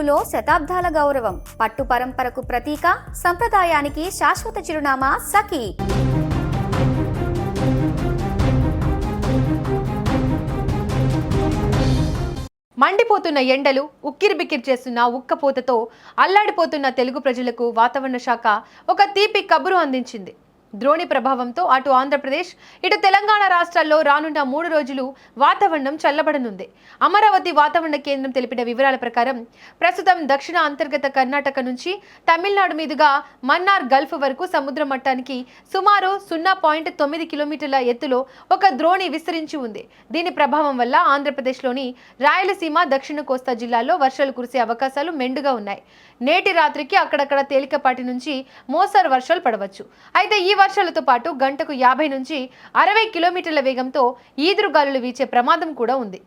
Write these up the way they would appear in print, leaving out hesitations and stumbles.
తెలుగులో శతాబ్దాల గౌరవం, పట్టు పరంపరకు ప్రతీక, సంప్రదాయానికి శాశ్వత చిరునామా సఖీ. మండిపోతున్న ఎండలు, ఉక్కిరిబిక్కిరి చేస్తున్న ఉక్కపోతతో అల్లాడిపోతున్న తెలుగు ప్రజలకు వాతావరణ శాఖ ఒక తీపి కబురు అందించింది. ద్రోణి ప్రభావంతో అటు ఆంధ్రప్రదేశ్, ఇటు తెలంగాణ రాష్ట్రాల్లో రానున్న 3 రోజులు వాతావరణం చల్లబడనుంది. అమరావతి వాతావరణ కేంద్రం తెలిపిన వివరాల ప్రకారం ప్రస్తుతం దక్షిణ అంతర్గత కర్ణాటక నుంచి తమిళనాడు మీదుగా మన్నార్ గల్ఫ్ వరకు సముద్ర మట్టానికి సుమారు 0.9 కిలోమీటర్ల ఎత్తులో ఒక ద్రోణి విస్తరించి ఉంది. దీని ప్రభావం వల్ల ఆంధ్రప్రదేశ్లోని రాయలసీమ, దక్షిణ కోస్తా జిల్లాల్లో వర్షాలు కురిసే అవకాశాలు మెండుగా ఉన్నాయి. నేటి రాత్రికి అక్కడక్కడ తేలికపాటి నుంచి మోస్తరు వర్షాలు పడవచ్చు. అయితే ఈ వర్షాలతో పాటు గంటకు 50 నుంచి 60 కిలోమీటర్ల వేగంతో ఈదురుగాలులు వీచే ప్రమాదం కూడా ఉంది.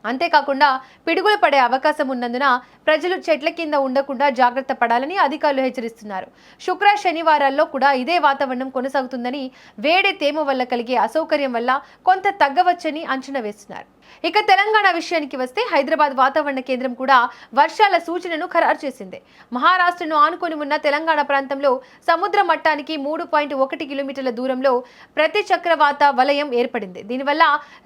అంతేకాకుండా పిడుగులు పడే అవకాశం ఉన్నందున ప్రజలు చెట్ల కింద ఉండకుండా జాగ్రత్త పడాలని అధికారులు హెచ్చరిస్తున్నారు. శుక్ర, శనివారాల్లో కూడా ఇదే వాతావరణం కొనసాగుతుందని, వేడి తేమ వల్ల కలిగే అసౌకర్యం వల్ల కొంత తగ్గవచ్చని అంచనా వేస్తున్నారు. ఇక తెలంగాణ విషయానికి వస్తే హైదరాబాద్ వాతావరణ కేంద్రం కూడా వర్షాల సూచనను ఖరారు చేసింది. మహారాష్ట్రను ఆనుకొని ఉన్న తెలంగాణ ప్రాంతంలో సముద్ర మట్టానికి 3.1 కిలోమీటర్ల దూరంలో ప్రతిచక్రవాత వలయం ఏర్పడింది. దీనివల్ల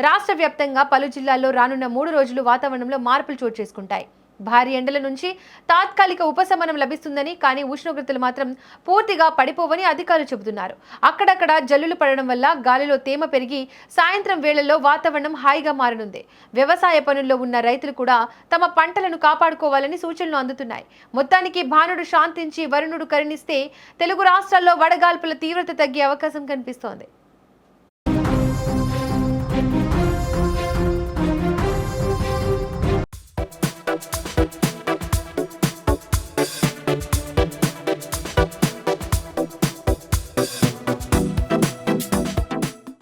రాష్ట్ర వ్యాప్తంగా పలు జిల్లాల్లో రానున్న 3 రోజులు వాతావరణంలో మార్పులు చోటు చేసుకుంటాయి. భారీ ఎండల నుంచి తాత్కాలిక ఉపశమనం లభిస్తుందని, కానీ ఉష్ణోగ్రతలు మాత్రం పూర్తిగా పడిపోవని అధికారులు చెబుతున్నారు. అక్కడక్కడ జల్లులు పడడం వల్ల గాలిలో తేమ పెరిగి సాయంత్రం వేళల్లో వాతావరణం హాయిగా మారనుంది. వ్యవసాయ పనుల్లో ఉన్న రైతులు కూడా తమ పంటలను కాపాడుకోవాలని సూచనలు అందుతున్నాయి. మొత్తానికి భానుడు శాంతించి వరుణుడు కరుణిస్తే తెలుగు రాష్ట్రాల్లో వడగాల్పుల తీవ్రత తగ్గే అవకాశం కనిపిస్తోంది.